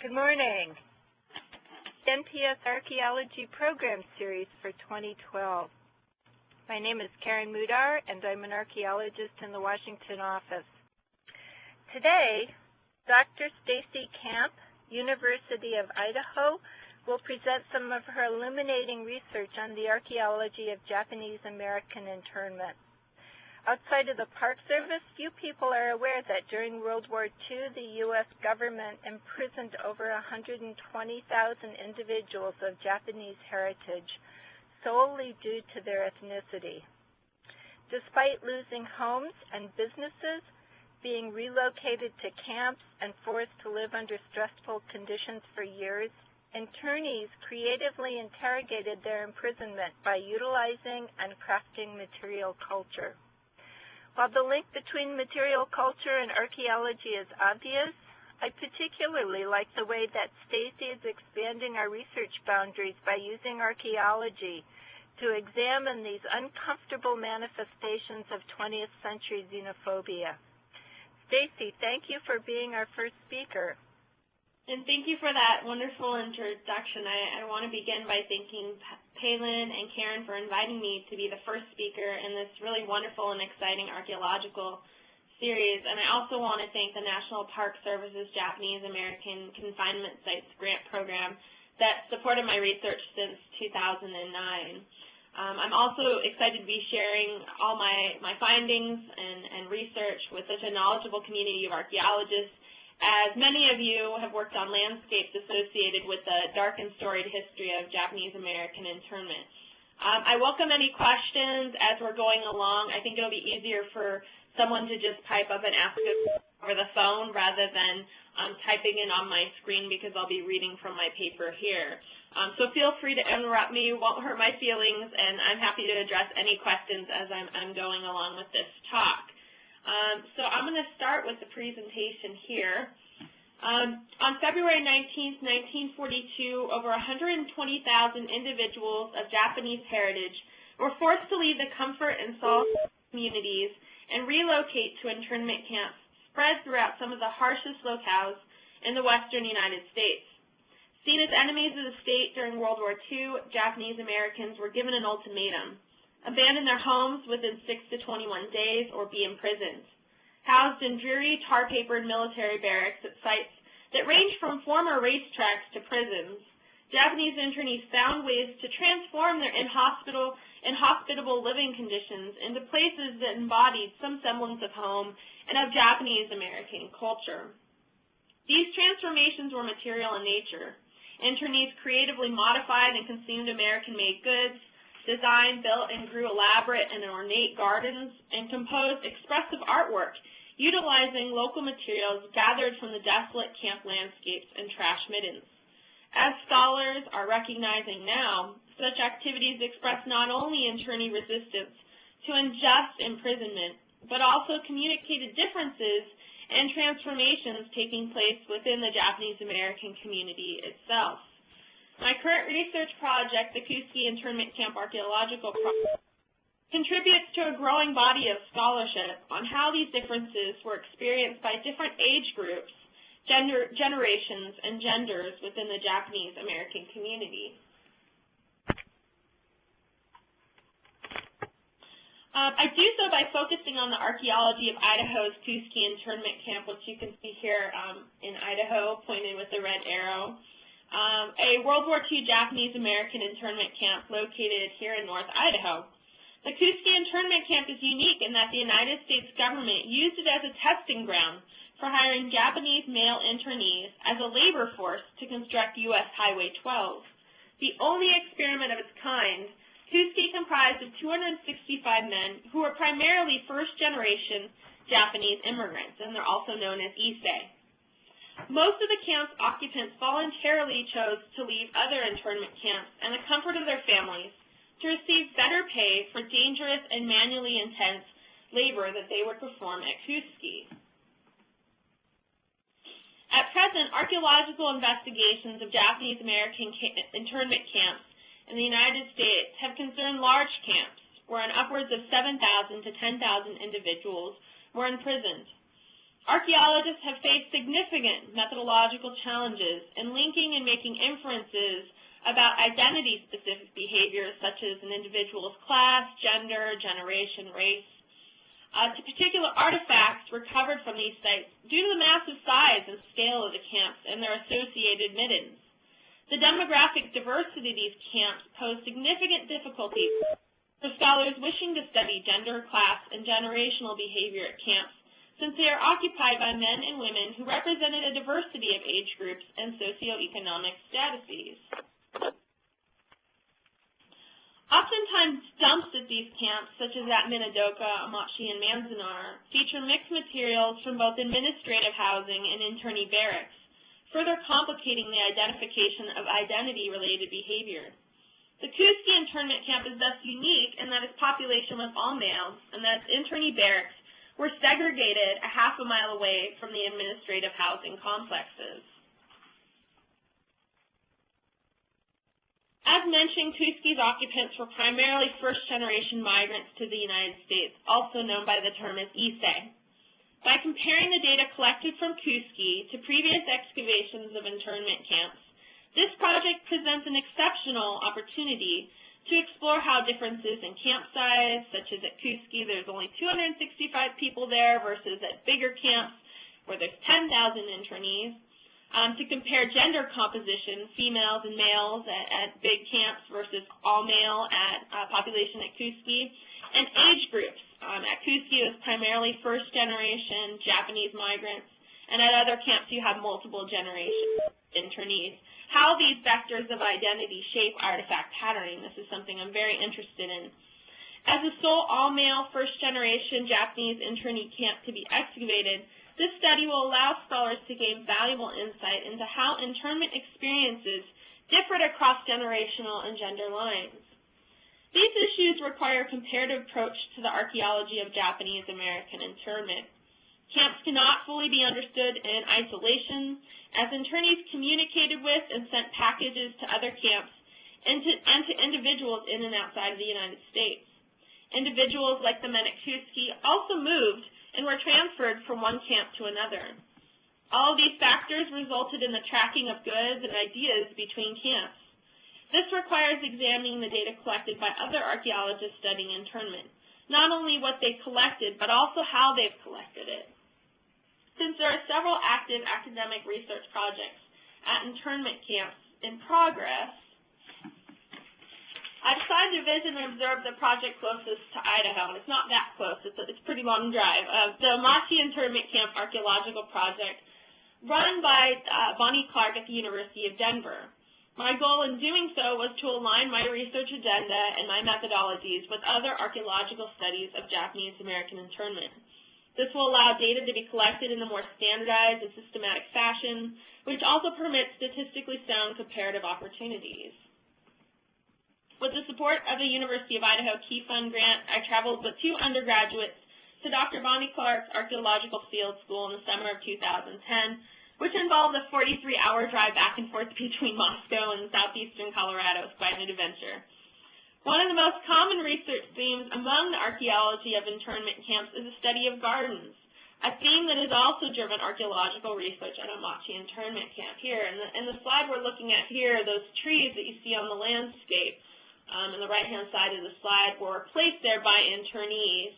Good morning. NPS Archaeology Program Series for 2012. My name is Karen Mudar, and I'm an archaeologist in the Washington office. Today, Dr. Stacey Camp, University of Idaho, will present some of her illuminating research on the archaeology of Japanese American internment. Outside of the Park Service, few people are aware that during World War II, the U.S. government imprisoned over 120,000 individuals of Japanese heritage solely due to their ethnicity. Despite losing homes and businesses, being relocated to camps and forced to live under stressful conditions for years, internees creatively interrogated their imprisonment by utilizing and crafting material culture. While the link between material culture and archaeology is obvious, I particularly like the way that Stacey is expanding our research boundaries by using archaeology to examine these uncomfortable manifestations of 20th century xenophobia. Stacey, thank you for being our first speaker. And thank you for that wonderful introduction. I want to begin by thanking Palin and Karen for inviting me to be the first speaker in this really wonderful and exciting archaeological series. And I also want to thank the National Park Service's Japanese American Confinement Sites Grant Program that supported my research since 2009. I'm also excited to be sharing all my findings and research with such a knowledgeable community of archaeologists, as many of you have worked on landscapes associated with the dark and storied history of Japanese American internment. I welcome any questions as we're going along. I think it'll be easier for someone to just pipe up and ask us over the phone rather than typing in on my screen, because I'll be reading from my paper here. So feel free to interrupt me. It won't hurt my feelings, and I'm happy to address any questions as I'm going along with this talk. So I'm going to start with the presentation here. On February 19, 1942, over 120,000 individuals of Japanese heritage were forced to leave the comfort and solace of communities and relocate to internment camps spread throughout some of the harshest locales in the western United States. Seen as enemies of the state during World War II, Japanese Americans were given an ultimatum: abandon their homes within 6 to 21 days or be imprisoned. Housed in dreary, tar-papered military barracks at sites that ranged from former racetracks to prisons, Japanese internees found ways to transform their inhospitable living conditions into places that embodied some semblance of home and of Japanese American culture. These transformations were material in nature. Internees creatively modified and consumed American-made goods, designed, built, and grew elaborate and ornate gardens, and composed expressive artwork utilizing local materials gathered from the desolate camp landscapes and trash middens. As scholars are recognizing now, such activities express not only internee resistance to unjust imprisonment, but also communicated differences and transformations taking place within the Japanese American community itself. My current research project, the Kooskia Internment Camp Archaeological Project, contributes to a growing body of scholarship on how these differences were experienced by different age groups, generations, and genders within the Japanese American community. I do so by focusing on the archaeology of Idaho's Kooskia Internment Camp, which you can see here in Idaho, pointed with the red arrow. A World War II Japanese American internment camp located here in North Idaho. The Kooskia Internment Camp is unique in that the United States government used it as a testing ground for hiring Japanese male internees as a labor force to construct U.S. Highway 12. The only experiment of its kind, Kooskia comprised of 265 men who were primarily first-generation Japanese immigrants, and they're also known as Issei. Most of the camp's occupants voluntarily chose to leave other internment camps and the comfort of their families to receive better pay for dangerous and manually intense labor that they would perform at Kooskia. At present, archaeological investigations of Japanese American internment camps in the United States have concerned large camps wherein upwards of 7,000 to 10,000 individuals were imprisoned. Archaeologists have faced significant methodological challenges in linking and making inferences about identity-specific behaviors such as an individual's class, gender, generation, race, to particular artifacts recovered from these sites due to the massive size and scale of the camps and their associated middens. The demographic diversity of these camps pose significant difficulties for scholars wishing to study gender, class, and generational behavior at camps, since they are occupied by men and women who represented a diversity of age groups and socioeconomic statuses. Oftentimes, dumps at these camps, such as at Minidoka, Amachi, and Manzanar, feature mixed materials from both administrative housing and internee barracks, further complicating the identification of identity-related behavior. The Kooskia internment camp is thus unique in that its population was all male, and that its internee barracks were segregated a half a mile away from the administrative housing complexes. As mentioned, Kooskia's occupants were primarily first-generation migrants to the United States, also known by the term as Ise. By comparing the data collected from Kooskia to previous excavations of internment camps, this project presents an exceptional opportunity to explore how differences in camp size, such as at Kooskia, there's only 265 people there versus at bigger camps where there's 10,000 internees, to compare gender composition, females and males at big camps versus all male at population at Kooskia, and age groups. At Kooskia, it was primarily first-generation Japanese migrants, and at other camps, you have multiple generations internees. How these vectors of identity shape artifact patterning, this is something I'm very interested in. As the sole all-male first-generation Japanese internee camp to be excavated, this study will allow scholars to gain valuable insight into how internment experiences differed across generational and gender lines. These issues require a comparative approach to the archaeology of Japanese American internment. Camps cannot fully be understood in isolation, as internees communicated with and sent packages to other camps and to individuals in and outside of the United States. Individuals like the men at Kooskia also moved and were transferred from one camp to another. All of these factors resulted in the tracking of goods and ideas between camps. This requires examining the data collected by other archaeologists studying internment, not only what they collected, but also how they've collected it. Since there are several active academic research projects at internment camps in progress, I decided to visit and observe the project closest to Idaho, and it's not that close, it's a pretty long drive, the Amachi Internment Camp Archaeological Project, run by Bonnie Clark at the University of Denver. My goal in doing so was to align my research agenda and my methodologies with other archaeological studies of Japanese American internment. This will allow data to be collected in a more standardized and systematic fashion, which also permits statistically sound comparative opportunities. With the support of the University of Idaho Key Fund grant, I traveled with 2 undergraduates to Dr. Bonnie Clark's Archaeological Field School in the summer of 2010, which involved a 43-hour drive back and forth between Moscow and southeastern Colorado. It was quite an adventure. One of the most common research themes among the archaeology of internment camps is the study of gardens, a theme that has also driven archaeological research at Amachi Internment Camp here. And the slide we're looking at here, those trees that you see on the landscape on the right-hand side of the slide were placed there by internees.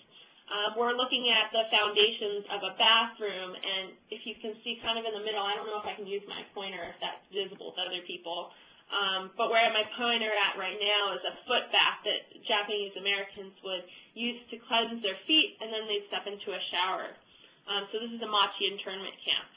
We're looking at the foundations of a bathroom, and if you can see kind of in the middle, I don't know if I can use my pointer if that's visible to other people, but where my pointer at right now is a foot bath that Japanese Americans would use to cleanse their feet, and then they'd step into a shower. So this is Amachi Internment Camp.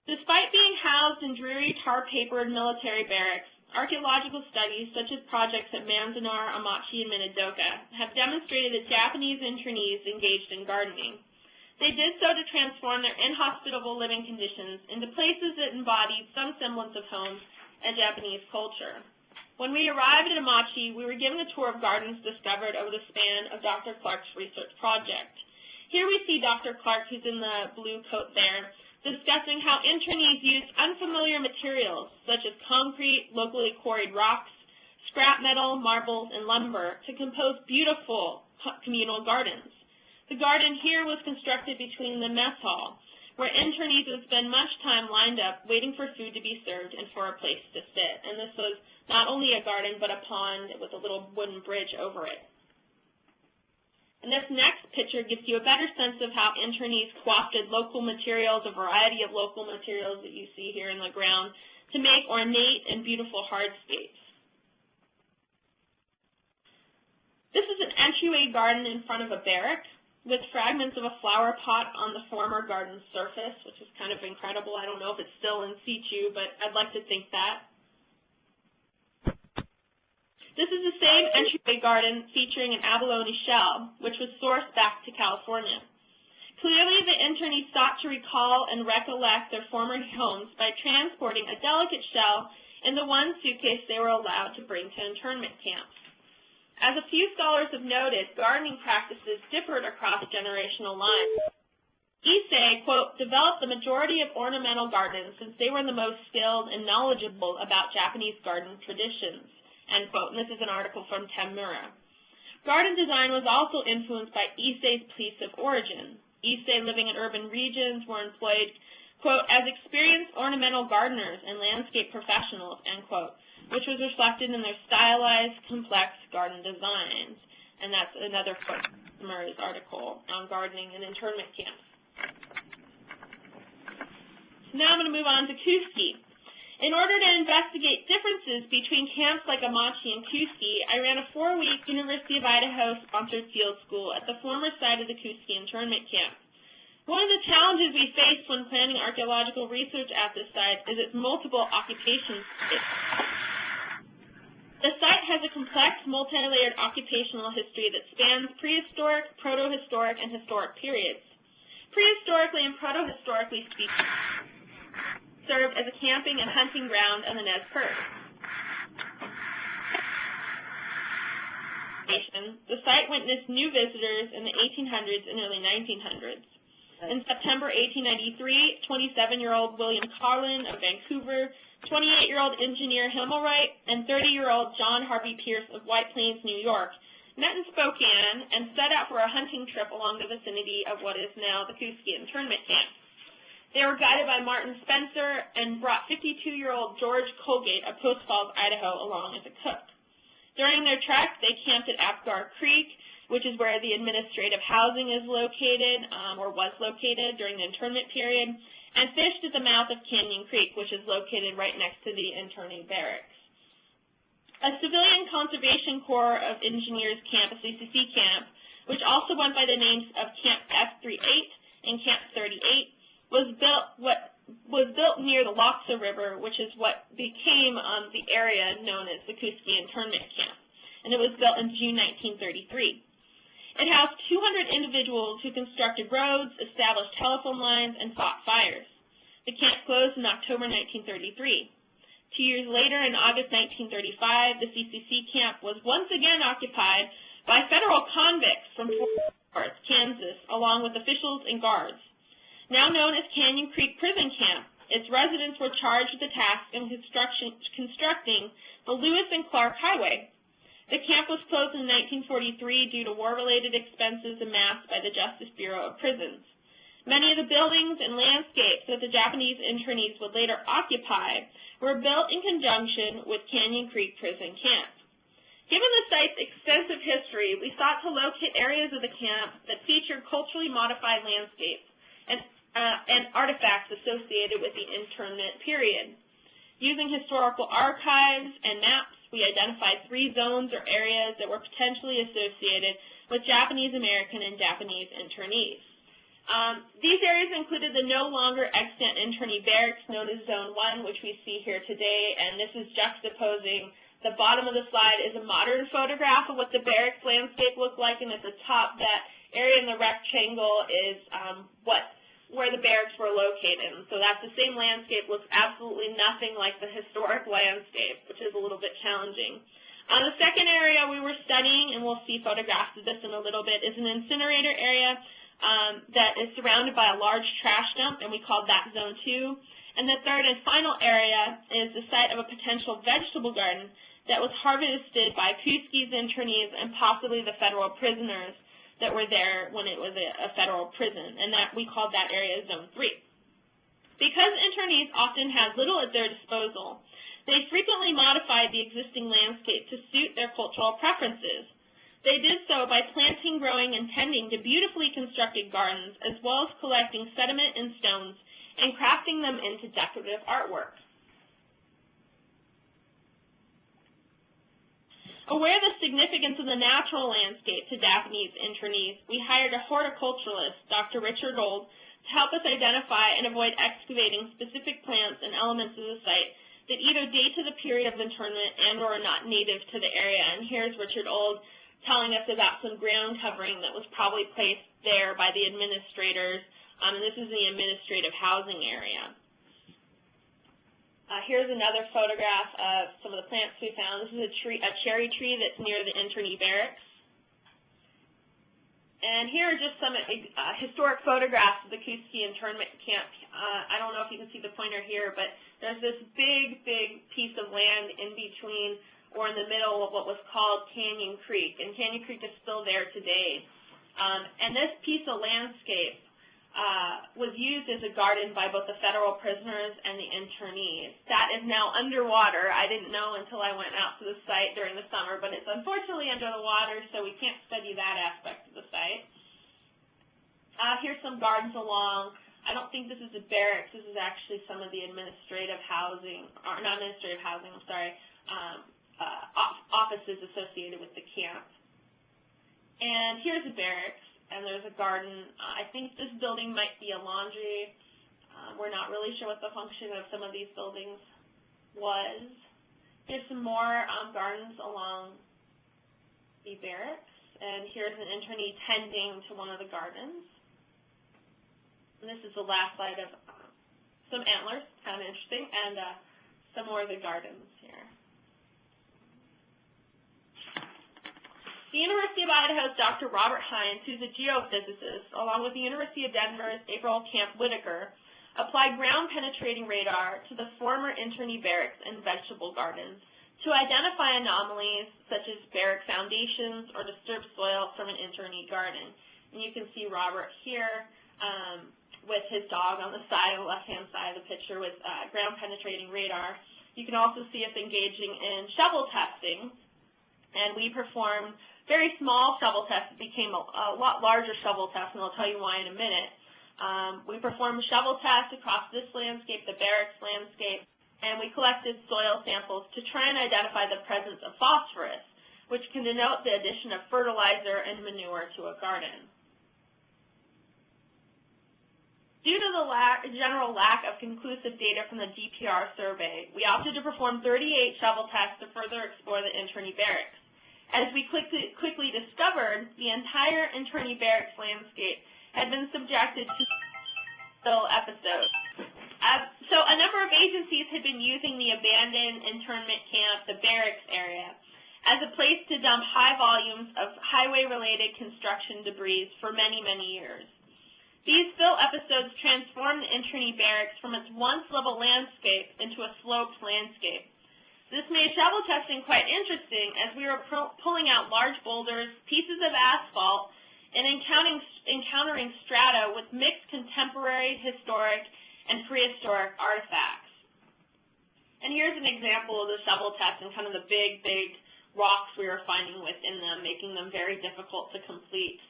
Despite being housed in dreary tar-papered military barracks, archaeological studies, such as projects at Manzanar, Amachi, and Minidoka, have demonstrated that Japanese internees engaged in gardening. They did so to transform their inhospitable living conditions into places that embodied some semblance of home and Japanese culture. When we arrived at Amachi, we were given a tour of gardens discovered over the span of Dr. Clark's research project. Here we see Dr. Clark, who's in the blue coat there, discussing how internees used unfamiliar materials such as concrete, locally quarried rocks, scrap metal, marbles, and lumber to compose beautiful communal gardens. The garden here was constructed between the mess hall, where internees would spend much time lined up waiting for food to be served and for a place to sit. And this was not only a garden, but a pond with a little wooden bridge over it. And this next picture gives you a better sense of how internees co-opted local materials, a variety of local materials that you see here in the ground, to make ornate and beautiful hardscapes. This is an entryway garden in front of a barrack with fragments of a flower pot on the former garden surface, which is kind of incredible. I don't know if it's still in situ, but I'd like to think that. This is the same entryway garden featuring an abalone shell, which was sourced back to California. Clearly, the internees sought to recall and recollect their former homes by transporting a delicate shell in the one suitcase they were allowed to bring to internment camps. As a few scholars have noted, gardening practices differed across generational lines. Issei, quote, developed the majority of ornamental gardens since they were the most skilled and knowledgeable about Japanese garden traditions, end quote. And this is an article from Temura. Garden design was also influenced by Issei's place of origin. Issei, living in urban regions, were employed, quote, as experienced ornamental gardeners and landscape professionals, end quote, which was reflected in their stylized, complex garden designs. And that's another quote from Murray's article on gardening in internment camps. Now I'm going to move on to Kooskia. In order to investigate differences between camps like Amachi and Kooskia, I ran a 4-week University of Idaho-sponsored field school at the former site of the Kooskia internment camp. One of the challenges we faced when planning archaeological research at this site is its multiple occupations. The site has a complex, multi-layered occupational history that spans prehistoric, proto-historic, and historic periods. Prehistorically and proto-historically speaking, served as a camping and hunting ground on the Nez Perce. The site witnessed new visitors in the 1800s and early 1900s. In September 1893, 27-year-old William Carlin of Vancouver, 28-year-old engineer Himmelwright, and 30-year-old John Harvey Pierce of White Plains, New York, met in Spokane and set out for a hunting trip along the vicinity of what is now the Kooskia internment camp. They were guided by Martin Spencer and brought 52-year-old George Colgate of Post Falls, Idaho, along as a cook. During their trek, they camped at Apgar Creek, which is where the administrative housing is located, or was located during the internment period, and fished at the mouth of Canyon Creek, which is located right next to the internee barracks. A Civilian Conservation Corps of Engineers camp, a CCC camp, which also went by the names of Camp F38 and Camp 38, was built near the Loxa River, which is what became the area known as the Kooskia internment camp, and it was built in June 1933. It housed 200 individuals who constructed roads, established telephone lines, and fought fires. The camp closed in October 1933. 2 years later, in August 1935, the CCC camp was once again occupied by federal convicts from Fort Worth, Kansas, along with officials and guards. Now known as Canyon Creek Prison Camp, its residents were charged with the task of constructing the Lewis and Clark Highway. The camp was closed in 1943 due to war-related expenses amassed by the Justice Bureau of Prisons. Many of the buildings and landscapes that the Japanese internees would later occupy were built in conjunction with Canyon Creek Prison Camp. Given the site's extensive history, we sought to locate areas of the camp that featured culturally modified landscapes and artifacts associated with the internment period. Using historical archives and maps, we identified 3 zones or areas that were potentially associated with Japanese American and Japanese internees. These areas included the no longer extant internee barracks known as Zone 1, which we see here today, and this is juxtaposing. The bottom of the slide is a modern photograph of what the barracks landscape looked like, and at the top, that area in the rectangle is where the barracks were located. And so that's the same landscape, looks absolutely nothing like the historic landscape, which is a little bit challenging. The second area we were studying, and we'll see photographs of this in a little bit, is an incinerator area that is surrounded by a large trash dump, and we called that Zone 2. And the third and final area is the site of a potential vegetable garden that was harvested by Kooskia's internees and possibly the federal prisoners that were there when it was a federal prison, and that we called that area Zone 3. Because internees often had little at their disposal, they frequently modified the existing landscape to suit their cultural preferences. They did so by planting, growing, and tending to beautifully constructed gardens, as well as collecting sediment and stones and crafting them into decorative artwork. Aware of the significance of the natural landscape to Japanese internees, we hired a horticulturalist, Dr. Richard Old, to help us identify and avoid excavating specific plants and elements of the site that either date to the period of internment and or are not native to the area. And here's Richard Old telling us about some ground covering that was probably placed there by the administrators, and this is the administrative housing area. Here's another photograph of some of the plants we found. This is a cherry tree that's near the internee barracks. And here are just some historic photographs of the Kooskia internment camp. I don't know if you can see the pointer here, but there's this big, big piece of land in between or in the middle of what was called Canyon Creek. And Canyon Creek is still there today. And this piece of landscape was used as a garden by both the federal prisoners and the internees. That is now underwater. I didn't know until I went out to the site during the summer, but it's unfortunately under the water, so we can't study that aspect of the site. Here's some gardens along. I don't think this is a barracks. This is actually some of the administrative housing, or not administrative housing, I'm sorry, offices associated with the camp. And here's a barracks. And there's a garden. I think this building might be a laundry. We're not really sure what the function of some of these buildings was. Here's some more gardens along the barracks. And here's an internee tending to one of the gardens. And this is the last slide of some antlers, kind of interesting, and some more of the gardens here. The University of Idaho's Dr. Robert Hines, who's a geophysicist, along with the University of Denver's April Camp-Whitaker, applied ground-penetrating radar to the former internee barracks and vegetable gardens to identify anomalies such as barrack foundations or disturbed soil from an internee garden. And you can see Robert here with his dog on the side, on the left-hand side of the picture with ground-penetrating radar. You can also see us engaging in shovel testing, and we performed very small shovel tests. It became a lot larger shovel tests, and I'll tell you why in a minute. We performed shovel tests across this landscape, the barracks landscape, and we collected soil samples to try and identify the presence of phosphorus, which can denote the addition of fertilizer and manure to a garden. Due to the general lack of conclusive data from the DPR survey, we opted to perform 38 shovel tests to further explore the internee barracks. As we quickly discovered, the entire internee barracks landscape had been subjected to spill episodes. So a number of agencies had been using the abandoned internment camp, the barracks area, as a place to dump high volumes of highway-related construction debris for many, many years. These spill episodes transformed the internee barracks from its once-level landscape into a sloped landscape. This made shovel testing quite interesting as we were pulling out large boulders, pieces of asphalt, and encountering strata with mixed contemporary, historic, and prehistoric artifacts. And here's an example of the shovel test and kind of the big, big rocks we were finding within them, making them very difficult to complete.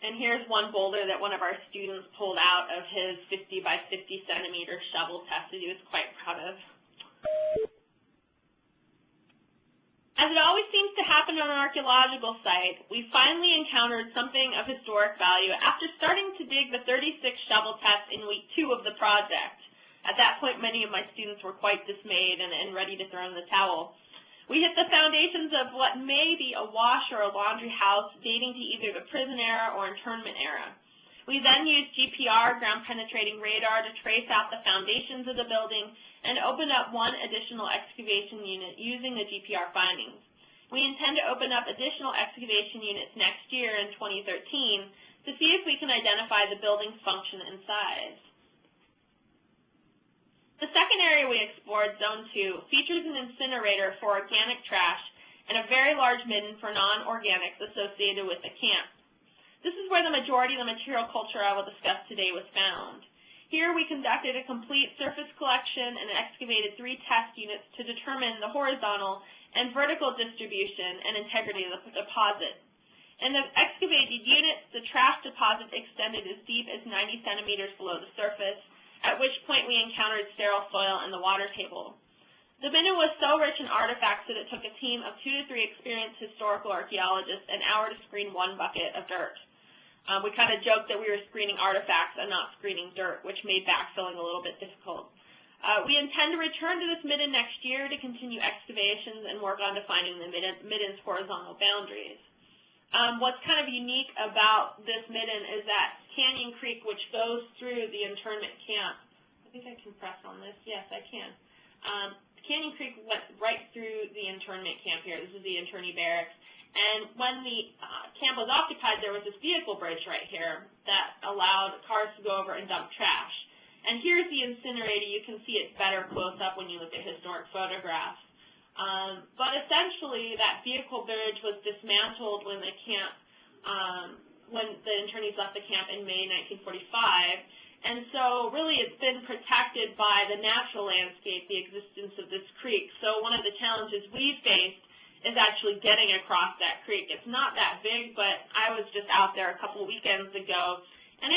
And here's one boulder that one of our students pulled out of his 50 by 50 centimeter shovel test that he was quite proud of. As it always seems to happen on an archaeological site, we finally encountered something of historic value after starting to dig the 36 shovel tests in week 2 of the project. At that point, many of my students were quite dismayed and ready to throw in the towel. We hit the foundations of what may be a wash or a laundry house dating to either the prison era or internment era. We then used GPR, ground-penetrating radar, to trace out the foundations of the building and open up one additional excavation unit using the GPR findings. We intend to open up additional excavation units next year in 2013 to see if we can identify the building's function and size. The second area we explored, Zone 2, features an incinerator for organic trash and a very large midden for non-organics associated with the camp. This is where the majority of the material culture I will discuss today was found. Here we conducted a complete surface collection and excavated 3 test units to determine the horizontal and vertical distribution and integrity of the deposit. In the excavated units, the trash deposit extended as deep as 90 centimeters below the surface, at which point we encountered sterile soil in the water table. The midden was so rich in artifacts that it took a team of 2 to 3 experienced historical archaeologists an hour to screen 1 bucket of dirt. We kind of joked that we were screening artifacts and not screening dirt, which made backfilling a little bit difficult. We intend to return to this midden next year to continue excavations and work on defining the midden's horizontal boundaries. What's kind of unique about this midden is that Canyon Creek, which goes through the internment camp, I think I can press on this. Yes, I can. Canyon Creek went right through the internment camp here. This is the internee barracks. And when the camp was occupied, there was this vehicle bridge right here that allowed cars to go over and dump trash. And here's the incinerator. You can see it better close up when you look at historic photographs. But essentially, that vehicle bridge was dismantled when the camp, when the internees left the camp in May 1945. And so really it's been protected by the natural landscape, the existence of this creek. So one of the challenges we faced is actually getting across that creek. It's not that big, but I was just out there a couple weekends ago, and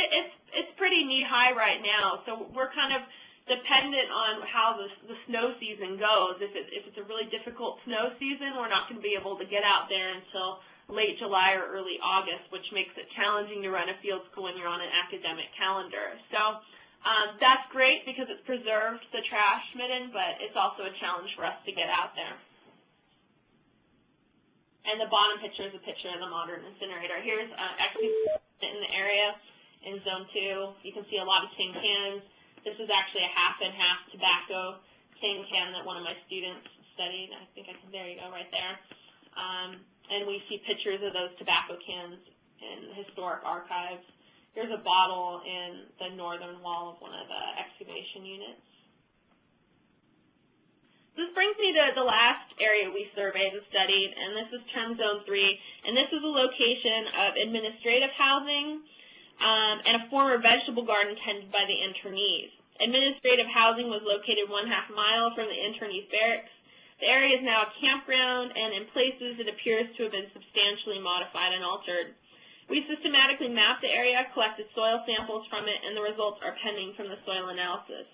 it's pretty knee-high right now. So we're kind of dependent on how the snow season goes. If it's a really difficult snow season, we're not going to be able to get out there until late July or early August, which makes it challenging to run a field school when you're on an academic calendar. So that's great because it's preserved the trash midden, but it's also a challenge for us to get out there. And the bottom picture is a picture of the modern incinerator. Here's actually in the area in Zone 2. You can see a lot of tin cans. This is actually a half-and-half tobacco tin can that one of my students studied. I think I can, there you go, right there. And we see pictures of those tobacco cans in historic archives. Here's a bottle in the northern wall of one of the excavation units. This brings me to the last area we surveyed and studied, and this is termed Zone 3, and this is a location of administrative housing and a former vegetable garden tended by the internees. Administrative housing was located 1/2 mile from the internees barracks. The area is now a campground, and in places it appears to have been substantially modified and altered. We systematically mapped the area, collected soil samples from it, and the results are pending from the soil analysis.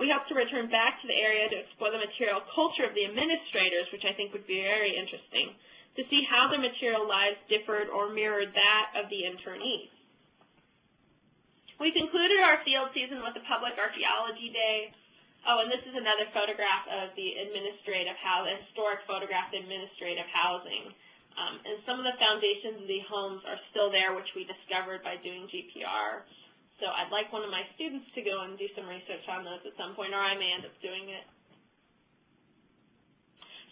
We hope to return back to the area to explore the material culture of the administrators, which I think would be very interesting, to see how their material lives differed or mirrored that of the internees. We concluded our field season with a public archaeology day. Oh, and this is another photograph of the administrative housing, historic photograph of administrative housing. And some of the foundations of the homes are still there, which we discovered by doing GPR. So I'd like one of my students to go and do some research on those at some point, or I may end up doing it.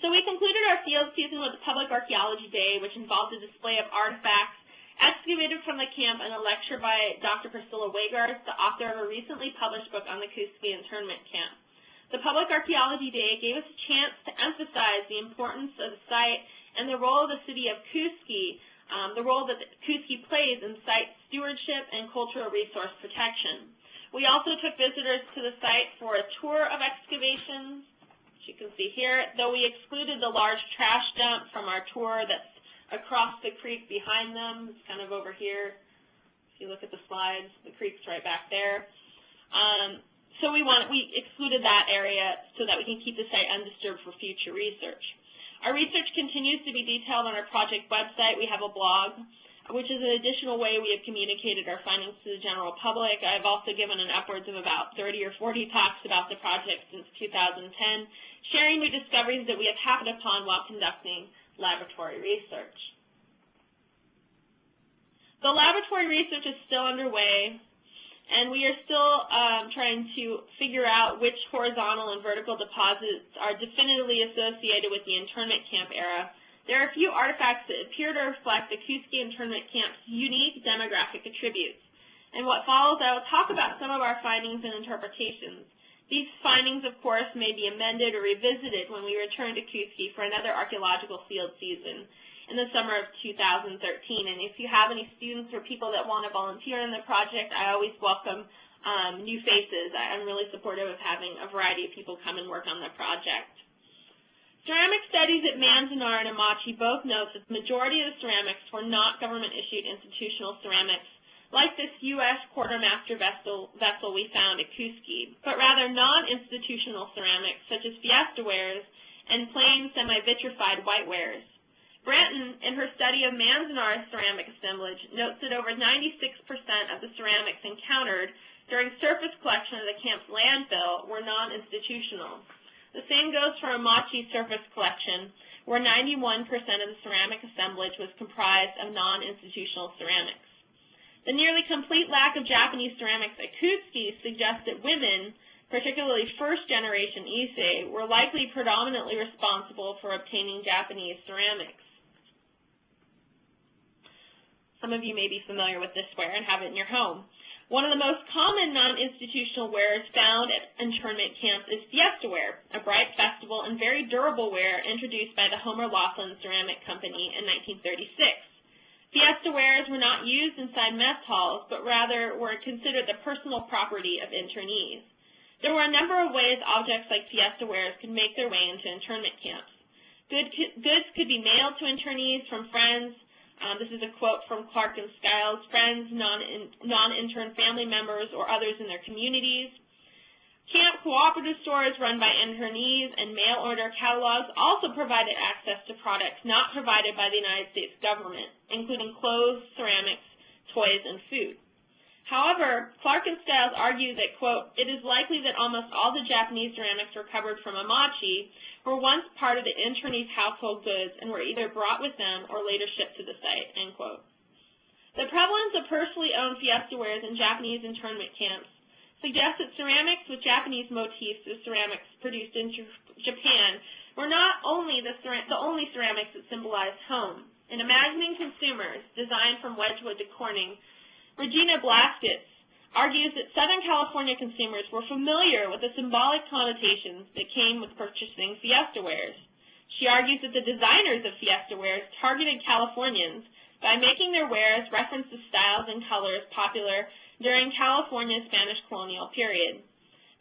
So we concluded our field season with a public archaeology day, which involved a display of artifacts excavated from the camp and a lecture by Dr. Priscilla Wagarth, the author of a recently published book on the Kooskia internment camp. The public archaeology day gave us a chance to emphasize the importance of the site and the role of the city of Kooskia, the role that Kooskia plays in site stewardship and cultural resource protection. We also took visitors to the site for a tour of excavations, which you can see here, though we excluded the large trash dump from our tour that's across the creek behind them. It's kind of over here. If you look at the slides, the creek's right back there. So we excluded that area so that we can keep the site undisturbed for future research. Our research continues to be detailed on our project website. We have a blog, which is an additional way we have communicated our findings to the general public. I've also given an upwards of about 30 or 40 talks about the project since 2010, sharing new discoveries that we have happened upon while conducting laboratory research. The laboratory research is still underway, and we are still trying to figure out which horizontal and vertical deposits are definitively associated with the internment camp era. There are a few artifacts that appear to reflect the Kooskia internment camp's unique demographic attributes. In what follows, I will talk about some of our findings and interpretations. These findings, of course, may be amended or revisited when we return to Kooskia for another archaeological field season in the summer of 2013. And if you have any students or people that want to volunteer in the project, I always welcome new faces. I'm really supportive of having a variety of people come and work on the project. Ceramic studies at Manzanar and Amachi both note that the majority of the ceramics were not government-issued institutional ceramics, like this U.S. quartermaster vessel we found at Kooskia, but rather non-institutional ceramics such as fiesta wares and plain semi-vitrified whitewares. Branton, in her study of Manzanar's ceramic assemblage, notes that over 96% of the ceramics encountered during surface collection of the camp's landfill were non-institutional. The same goes for Amachi's surface collection, where 91% of the ceramic assemblage was comprised of non-institutional ceramics. The nearly complete lack of Japanese ceramics at Kooskia suggests that women, particularly first-generation Issei, were likely predominantly responsible for obtaining Japanese ceramics. Some of you may be familiar with this ware and have it in your home. One of the most common non-institutional wares found at internment camps is fiesta ware, a bright festival and very durable ware introduced by the Homer Laughlin Ceramic Company in 1936. Fiesta wares were not used inside mess halls, but rather were considered the personal property of internees. There were a number of ways objects like fiesta wares could make their way into internment camps. Goods could be mailed to internees from friends. This is a quote from Clark and Skiles, friends, non-intern family members, or others in their communities. Camp cooperative stores run by internees and mail order catalogs also provided access to products not provided by the United States government, including clothes, ceramics, toys, and food. However, Clark and Skiles argue that, quote, it is likely that almost all the Japanese ceramics recovered from Amachi were once part of the internees' household goods and were either brought with them or later shipped to the site, end quote. The prevalence of personally owned fiesta wares in Japanese internment camps suggests that ceramics with Japanese motifs of ceramics produced in Japan were not only the only ceramics that symbolized home. In Imagining Consumers, designed from Wedgwood to Corning, Regina Blaskitz argues that Southern California consumers were familiar with the symbolic connotations that came with purchasing fiesta wares. She argues that the designers of fiesta wares targeted Californians by making their wares reference the styles and colors popular during California's Spanish colonial period.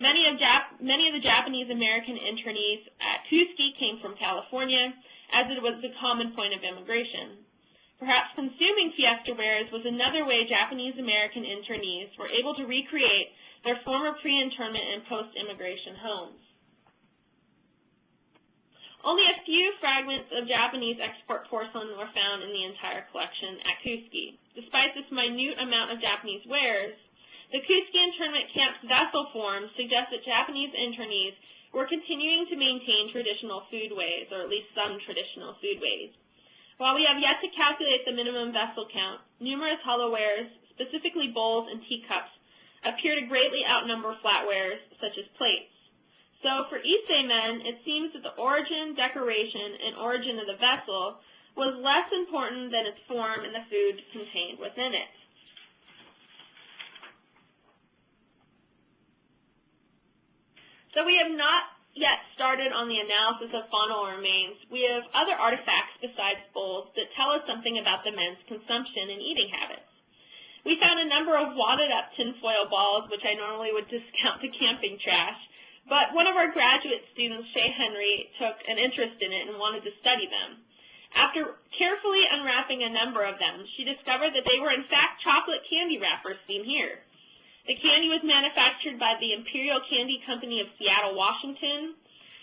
Many of the Japanese-American internees at Kooskia came from California, as it was the common point of immigration. Perhaps consuming fiesta wares was another way Japanese-American internees were able to recreate their former pre-internment and post-immigration homes. Only a few fragments of Japanese export porcelain were found in the entire collection at Kooskia. Despite this minute amount of Japanese wares, the Kooskia internment camp's vessel form suggests that Japanese internees were continuing to maintain traditional foodways, or at least some traditional foodways. While we have yet to calculate the minimum vessel count, numerous hollowwares, specifically bowls and teacups, appear to greatly outnumber flatwares such as plates. So for Issei men, it seems that the origin, decoration, and origin of the vessel was less important than its form and the food contained within it. So we have not yet started on the analysis of faunal remains. We have other artifacts besides bowls that tell us something about the men's consumption and eating habits. We found a number of wadded up tinfoil balls, which I normally would discount to camping trash, but one of our graduate students, Shay Henry, took an interest in it and wanted to study them. After carefully unwrapping a number of them, she discovered that they were in fact chocolate candy wrappers seen here. The candy was manufactured by the Imperial Candy Company of Seattle, Washington,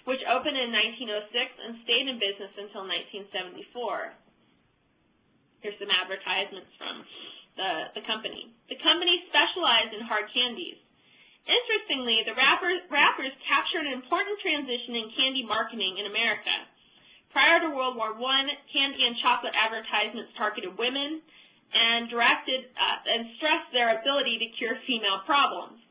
which opened in 1906 and stayed in business until 1974. Here's some advertisements from the company. The company specialized in hard candies. Interestingly, the wrappers captured an important transition in candy marketing in America. Prior to World War I, candy and chocolate advertisements targeted women and directed and stressed their ability to cure female problems.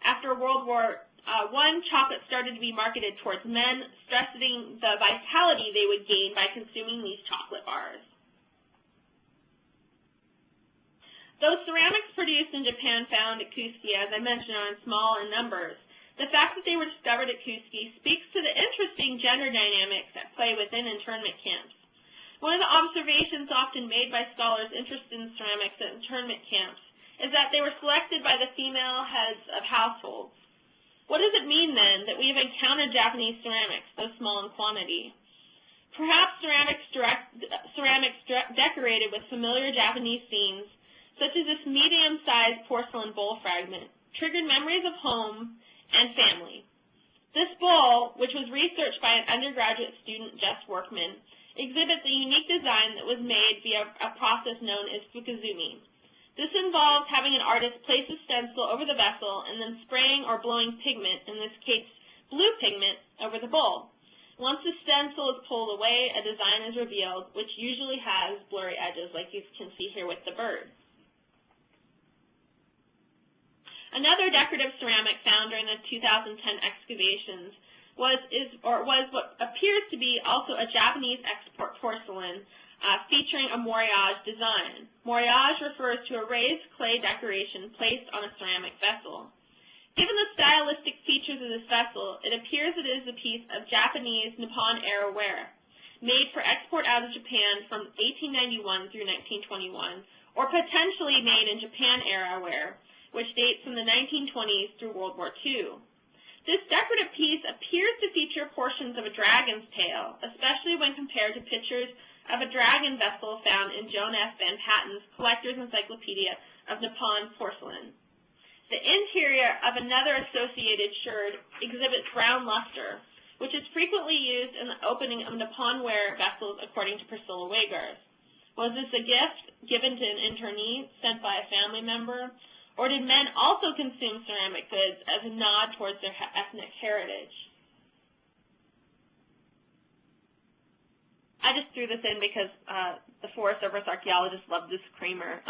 After World War I, chocolate started to be marketed towards men, stressing the vitality they would gain by consuming these chocolate bars. Those ceramics produced in Japan found at Kooskia, as I mentioned, are in small in numbers. The fact that they were discovered at Kooskia speaks to the interesting gender dynamics at play within internment camps. One of the observations often made by scholars interested in ceramics at internment camps is that they were selected by the female heads of households. What does it mean, then, that we have encountered Japanese ceramics, though small in quantity? Perhaps ceramics decorated with familiar Japanese scenes, such as this medium-sized porcelain bowl fragment, triggered memories of home and family. This bowl, which was researched by an undergraduate student, Jess Workman, exhibits a unique design that was made via a process known as fukuzumi. This involves having an artist place a stencil over the vessel and then spraying or blowing pigment, in this case blue pigment, over the bowl. Once the stencil is pulled away, a design is revealed, which usually has blurry edges, like you can see here with the bird. Another decorative ceramic found during the 2010 excavations was what appears to be also a Japanese export porcelain featuring a moriage design. Moriage refers to a raised clay decoration placed on a ceramic vessel. Given the stylistic features of this vessel, it appears it is a piece of Japanese Nippon-era ware, made for export out of Japan from 1891 through 1921, or potentially made in Japan-era ware, which dates from the 1920s through World War II. This decorative piece appears to feature portions of a dragon's tail, especially when compared to pictures of a dragon vessel found in Joan F. Van Patten's Collector's Encyclopedia of Nippon Porcelain. The interior of another associated sherd exhibits brown luster, which is frequently used in the opening of Nippon-ware vessels, according to Priscilla Wagars. Was this a gift given to an internee sent by a family member? Or did men also consume ceramic goods as a nod towards their ethnic heritage? I just threw this in because the Forest Service archaeologists love this creamer.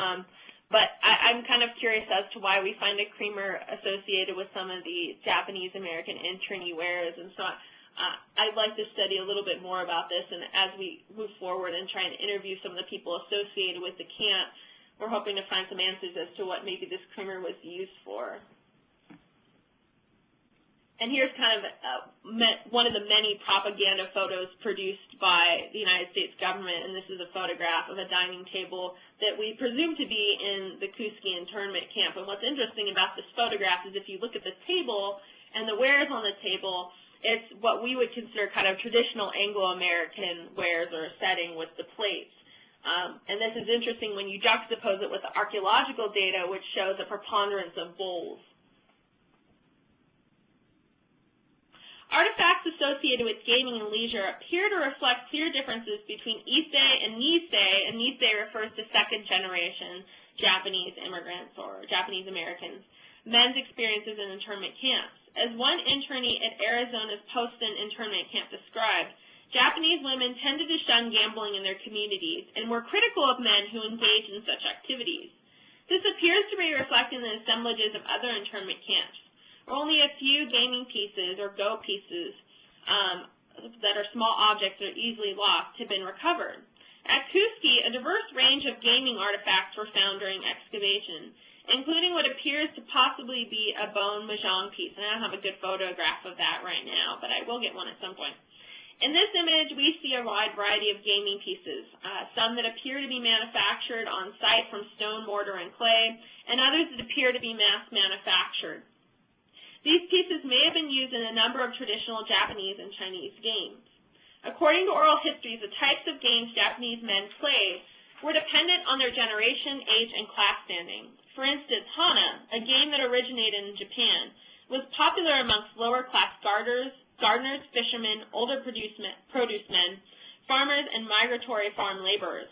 But I'm kind of curious as to why we find a creamer associated with some of the Japanese-American internee wares. And so I'd like to study a little bit more about this. And as we move forward and try and interview some of the people associated with the camp, we're hoping to find some answers as to what maybe this creamer was used for. And here's kind of one of the many propaganda photos produced by the United States government, and this is a photograph of a dining table that we presume to be in the Kooskia internment camp. And what's interesting about this photograph is if you look at the table and the wares on the table, it's what we would consider kind of traditional Anglo-American wares or setting with the plates. And this is interesting when you juxtapose it with the archaeological data, which shows a preponderance of bowls. Artifacts associated with gaming and leisure appear to reflect clear differences between Issei and Nisei, and Nisei refers to second-generation Japanese immigrants or Japanese Americans, men's experiences in internment camps. As one internee at Arizona's Poston internment camp described, Japanese women tended to shun gambling in their communities and were critical of men who engaged in such activities. This appears to be reflected in the assemblages of other internment camps. Only a few gaming pieces or go pieces that are small objects that are easily lost have been recovered. At Kooskia, a diverse range of gaming artifacts were found during excavation, including what appears to possibly be a bone mahjong piece. And I don't have a good photograph of that right now, but I will get one at some point. In this image, we see a wide variety of gaming pieces, some that appear to be manufactured on site from stone, mortar, and clay, and others that appear to be mass manufactured. These pieces may have been used in a number of traditional Japanese and Chinese games. According to oral histories, the types of games Japanese men played were dependent on their generation, age, and class standing. For instance, Hana, a game that originated in Japan, was popular amongst lower-class gardeners, fishermen, older produce men, farmers, and migratory farm laborers.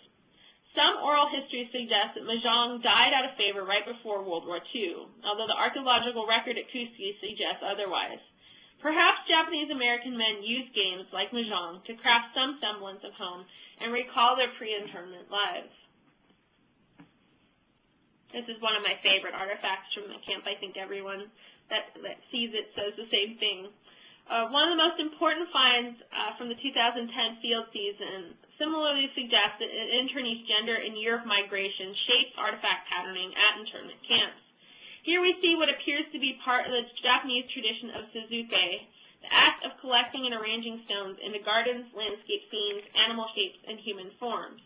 Some oral histories suggest that mahjong died out of favor right before World War II, although the archaeological record at Kooskia suggests otherwise. Perhaps Japanese-American men used games like mahjong to craft some semblance of home and recall their pre-internment lives. This is one of my favorite artifacts from the camp. I think everyone that sees it says the same thing. One of the most important finds from the 2010 field season similarly suggests that an internee's gender and year of migration shapes artifact patterning at internment camps. Here we see what appears to be part of the Japanese tradition of suzuke, the act of collecting and arranging stones into gardens, landscape scenes, animal shapes, and human forms.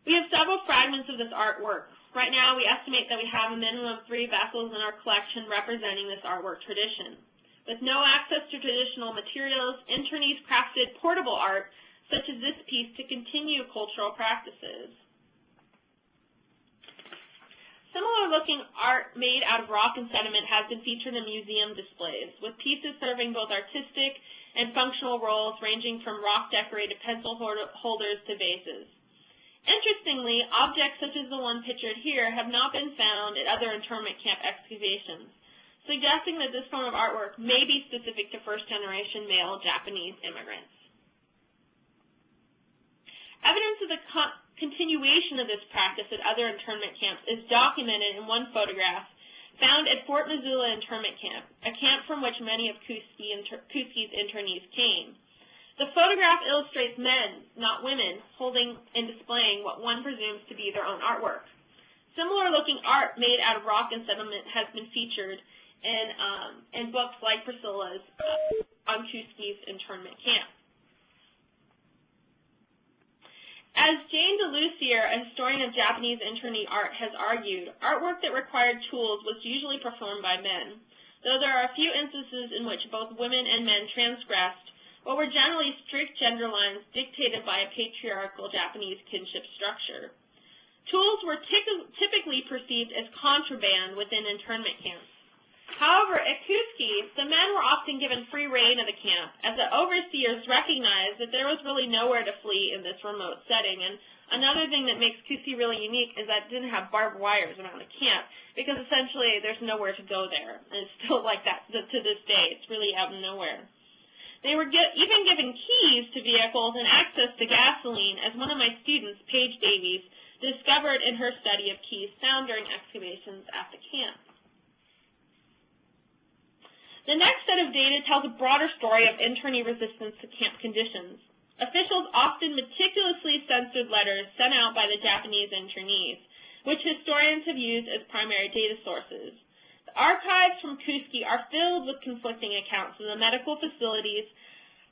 We have several fragments of this artwork. Right now, we estimate that we have a minimum of 3 vessels in our collection representing this artwork tradition. With no access to traditional materials, Internees crafted portable art, such as this piece, to continue cultural practices. Similar-looking art made out of rock and sediment has been featured in museum displays, with pieces serving both artistic and functional roles ranging from rock-decorated pencil holders to vases. Interestingly, objects such as the one pictured here have not been found at other internment camp excavations, suggesting that this form of artwork may be specific to first-generation male Japanese immigrants. Evidence of the continuation of this practice at other internment camps is documented in one photograph found at Fort Missoula Internment Camp, a camp from which many of Kooskia's internees came. The photograph illustrates men, not women, holding and displaying what one presumes to be their own artwork. Similar-looking art made out of rock and sediment has been featured in books like Priscilla's on Kooskia's internment camp. As Jane DeLucier, a historian of Japanese internee art, has argued, artwork that required tools was usually performed by men, though there are a few instances in which both women and men transgressed what were generally strict gender lines dictated by a patriarchal Japanese kinship structure. Tools were typically perceived as contraband within internment camps. However, at Kooskia, the men were often given free rein of the camp, as the overseers recognized that there was really nowhere to flee in this remote setting. And another thing that makes Kooskia really unique is that it didn't have barbed wires around the camp, because essentially there's nowhere to go there. And it's still like that to this day. It's really out of nowhere. They were even given keys to vehicles and access to gasoline, as one of my students, Paige Davies, discovered in her study of keys found during excavations at the camp. The next set of data tells a broader story of internee resistance to camp conditions. Officials often meticulously censored letters sent out by the Japanese internees, which historians have used as primary data sources. The archives from Kooskia are filled with conflicting accounts of the medical facilities,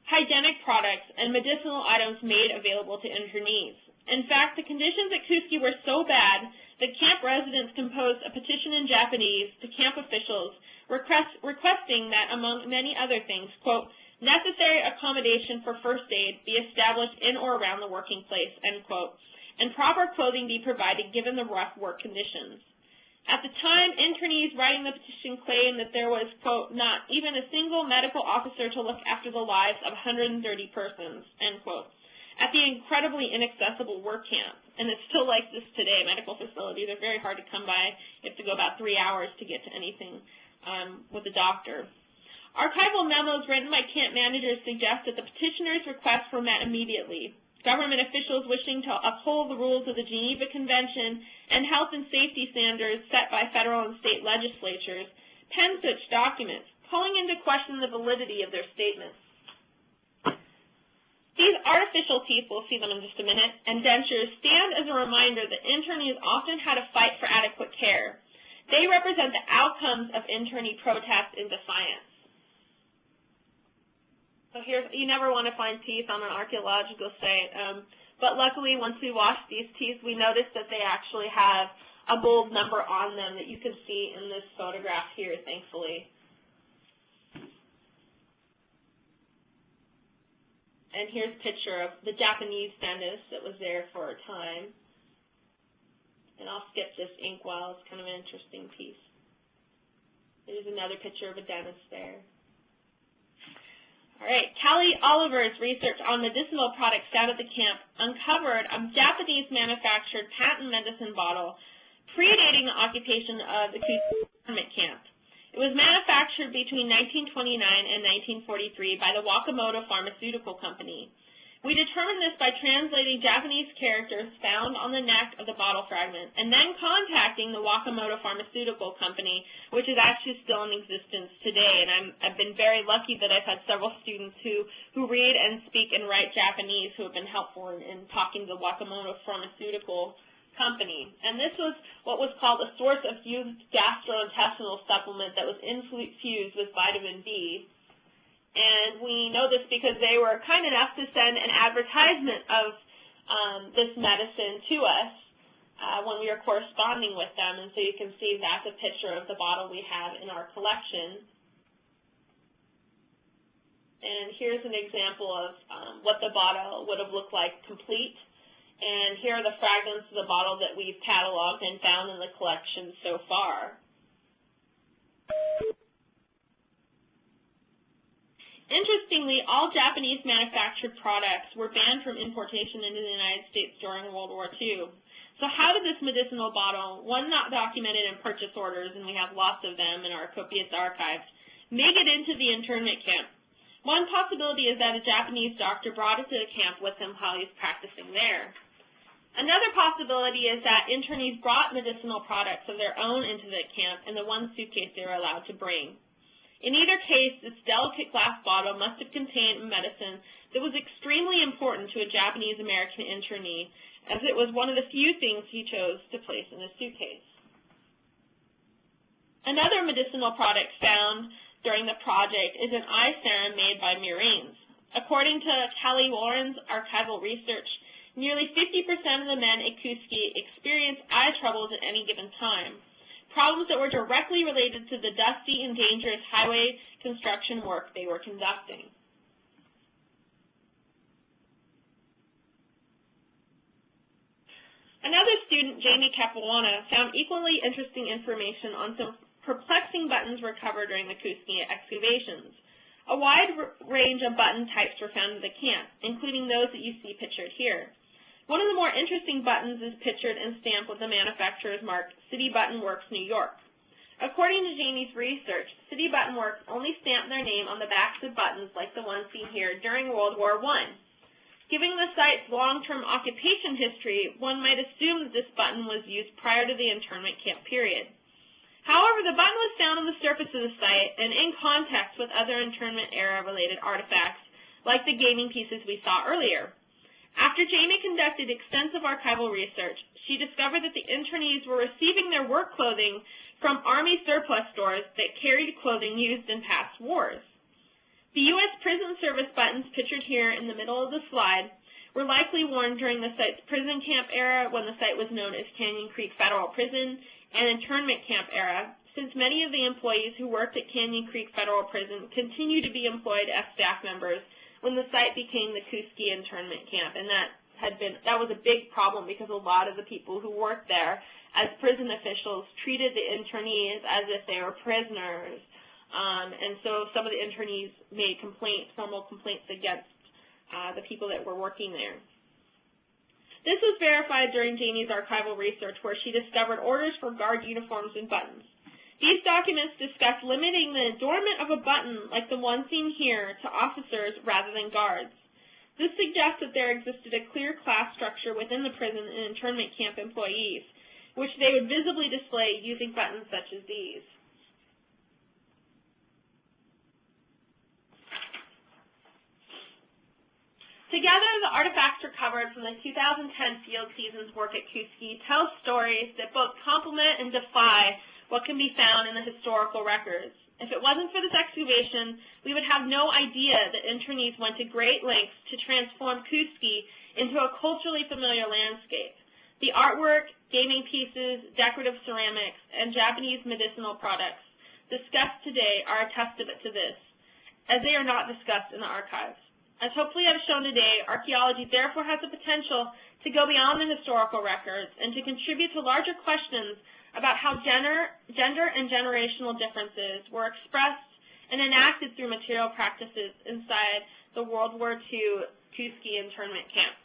hygienic products, and medicinal items made available to internees. In fact, the conditions at Kooskia were so bad that camp residents composed a petition in Japanese to camp officials requesting that, among many other things, quote, necessary accommodation for first aid be established in or around the working place, end quote, and proper clothing be provided given the rough work conditions. At the time, internees writing the petition claimed that there was, quote, not even a single medical officer to look after the lives of 130 persons, end quote, at the incredibly inaccessible work camp. And it's still like this today. Medical facilities are very hard to come by. You have to go about 3 hours to get to anything with a doctor. Archival memos written by camp managers suggest that the petitioner's requests were met immediately. Government officials wishing to uphold the rules of the Geneva Convention and health and safety standards set by federal and state legislatures penned such documents, calling into question the validity of their statements. These artificial teeth, we'll see them in just a minute, and dentures stand as a reminder that internees often had to fight for adequate care. They represent the outcomes of internee protest and defiance. So here's, you never want to find teeth on an archaeological site, but luckily once we washed these teeth, we noticed that they actually have a gold number on them that you can see in this photograph here, thankfully. And here's a picture of the Japanese dentist that was there for a time. And I'll skip this inkwell. It's kind of an interesting piece. There's another picture of a dentist there. All right, Callie Oliver's research on medicinal products found at the camp uncovered a Japanese-manufactured patent medicine bottle predating the occupation of the Kooskia camp. It was manufactured between 1929 and 1943 by the Wakamoto Pharmaceutical Company. We determined this by translating Japanese characters found on the neck of the bottle fragment and then contacting the Wakamoto Pharmaceutical Company, which is actually still in existence today. And I've been very lucky that I've had several students who read and speak and write Japanese who have been helpful in talking to the Wakamoto Pharmaceutical company. And this was what was called a source of used gastrointestinal supplement that was infused with vitamin B. And we know this because they were kind enough to send an advertisement of this medicine to us when we were corresponding with them. And so you can see that's a picture of the bottle we have in our collection. And here's an example of what the bottle would have looked like complete. And here are the fragments of the bottle that we've cataloged and found in the collection so far. Interestingly, all Japanese manufactured products were banned from importation into the United States during World War II. So how did this medicinal bottle, one not documented in purchase orders, and we have lots of them in our copious archives, make it into the internment camp? One possibility is that a Japanese doctor brought it to the camp with him while he was practicing there. Another possibility is that internees brought medicinal products of their own into the camp in the one suitcase they were allowed to bring. In either case, this delicate glass bottle must have contained medicine that was extremely important to a Japanese-American internee, as it was one of the few things he chose to place in his suitcase. Another medicinal product found during the project is an eye serum made by Marines. According to Kelly Warren's archival research, nearly 50% of the men at Kooskia experienced eye troubles at any given time, problems that were directly related to the dusty and dangerous highway construction work they were conducting. Another student, Jamie Capuana, found equally interesting information on some perplexing buttons recovered during the Kooskia excavations. A wide range of button types were found in the camp, including those that you see pictured here. One of the more interesting buttons is pictured and stamped with the manufacturer's mark, City Button Works, New York. According to Jamie's research, City Button Works only stamped their name on the backs of buttons like the one seen here during World War I. Given the site's long-term occupation history, one might assume that this button was used prior to the internment camp period. However, the button was found on the surface of the site and in context with other internment era-related artifacts, like the gaming pieces we saw earlier. After Jamie conducted extensive archival research, she discovered that the internees were receiving their work clothing from Army surplus stores that carried clothing used in past wars. The U.S. Prison Service buttons pictured here in the middle of the slide were likely worn during the site's prison camp era, when the site was known as Canyon Creek Federal Prison, and internment camp era, since many of the employees who worked at Canyon Creek Federal Prison continue to be employed as staff members when the site became the Kooskia internment camp. And that was a big problem because a lot of the people who worked there as prison officials treated the internees as if they were prisoners. And so some of the internees made formal complaints against the people that were working there. This was verified during Jamie's archival research, where she discovered orders for guard uniforms and buttons. These documents discuss limiting the adornment of a button, like the one seen here, to officers rather than guards. This suggests that there existed a clear class structure within the prison and internment camp employees, which they would visibly display using buttons such as these. Together, the artifacts recovered from the 2010 field season's work at Kooskia tell stories that both complement and defy what can be found in the historical records. If it wasn't for this excavation, we would have no idea that internees went to great lengths to transform Kooskia into a culturally familiar landscape. The artwork, gaming pieces, decorative ceramics, and Japanese medicinal products discussed today are a testament to this, as they are not discussed in the archives. As hopefully I've shown today, archaeology therefore has the potential to go beyond the historical records and to contribute to larger questions about how gender and generational differences were expressed and enacted through material practices inside the World War II Kooskia internment camp.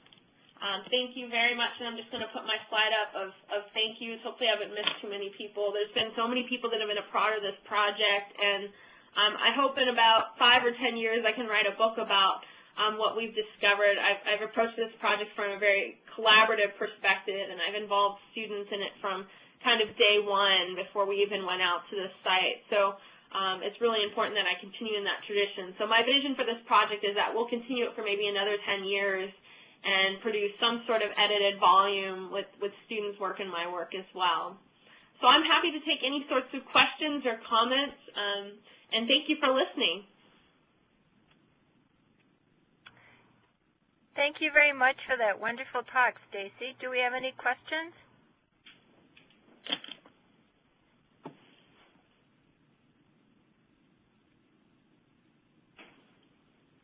Thank you very much, and I'm just going to put my slide up of thank yous. Hopefully I haven't missed too many people. There's been so many people that have been a part of this project, and I hope in about 5 or 10 years I can write a book about what we've discovered. I've approached this project from a very collaborative perspective, and I've involved students in it from kind of day one before we even went out to the site. So it's really important that I continue in that tradition. So my vision for this project is that we'll continue it for maybe another 10 years and produce some sort of edited volume with students' work and my work as well. So I'm happy to take any sorts of questions or comments, and thank you for listening. Thank you very much for that wonderful talk, Stacey. Do we have any questions?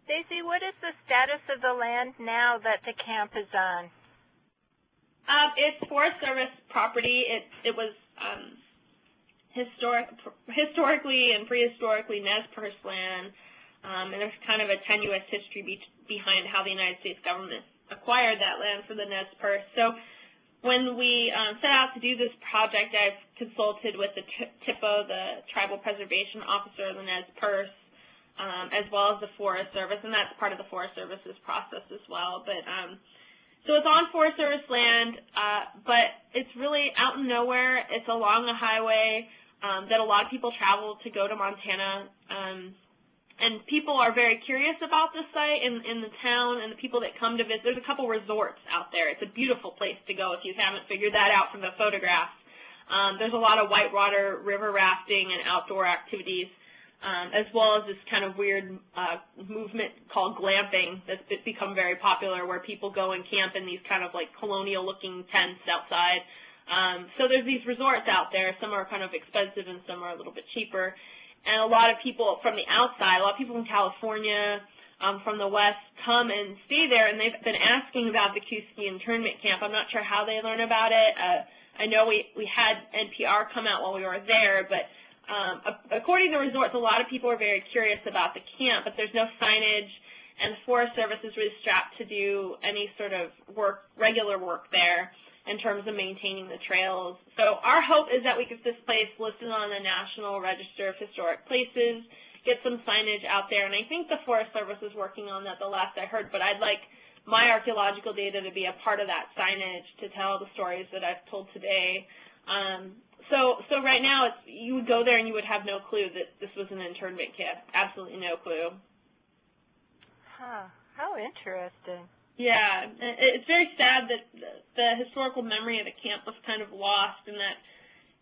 Stacey, what is the status of the land now that the camp is on? It's Forest Service property. It was historically and prehistorically Nez Perce land, and there's kind of a tenuous history behind how the United States government acquired that land for the Nez Perce. So when we set out to do this project, I've consulted with the TIPO, the Tribal Preservation Officer of the Nez Perce, as well as the Forest Service, and that's part of the Forest Service's process as well. But so it's on Forest Service land, but it's really out in nowhere. It's along a highway that a lot of people travel to go to Montana, and people are very curious about this site in the town, and the people that come to visit. There's a couple resorts out there. It's a beautiful place to go if you haven't figured that out from the photographs. There's a lot of whitewater river rafting and outdoor activities, as well as this kind of weird movement called glamping that's become very popular, where people go and camp in these kind of like colonial-looking tents outside. So there's these resorts out there. Some are kind of expensive and some are a little bit cheaper. And a lot of people from the outside, a lot of people from California, from the West, come and stay there, and they've been asking about the Kooskia internment camp. I'm not sure how they learn about it. I know we had NPR come out while we were there, but according to resorts, a lot of people are very curious about the camp, but there's no signage, and the Forest Service is really strapped to do any sort of regular work there in terms of maintaining the trails. So our hope is that we get this place listed on the National Register of Historic Places, get some signage out there, and I think the Forest Service is working on that the last I heard, but I'd like my archaeological data to be a part of that signage to tell the stories that I've told today. So right now, you would go there and you would have no clue that this was an internment camp. Absolutely no clue. Huh. How interesting. Yeah. It's very sad that the historical memory of the camp was kind of lost and that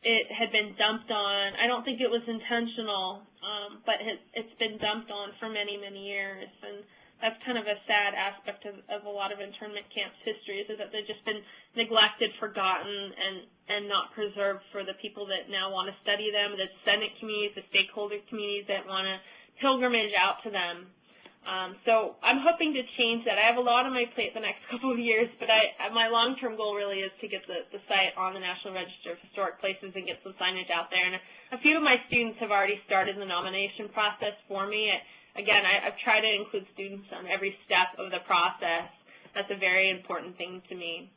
it had been dumped on. I don't think it was intentional, but it's been dumped on for many, many years. And that's kind of a sad aspect of a lot of internment camps' histories, is that they've just been neglected, forgotten, and not preserved for the people that now want to study them, the descendant communities, the stakeholder communities that want to pilgrimage out to them. So I'm hoping to change that. I have a lot on my plate the next couple of years, but my long-term goal really is to get the site on the National Register of Historic Places and get some signage out there. And a few of my students have already started the nomination process for me. Again, I've tried to include students on every step of the process. That's a very important thing to me.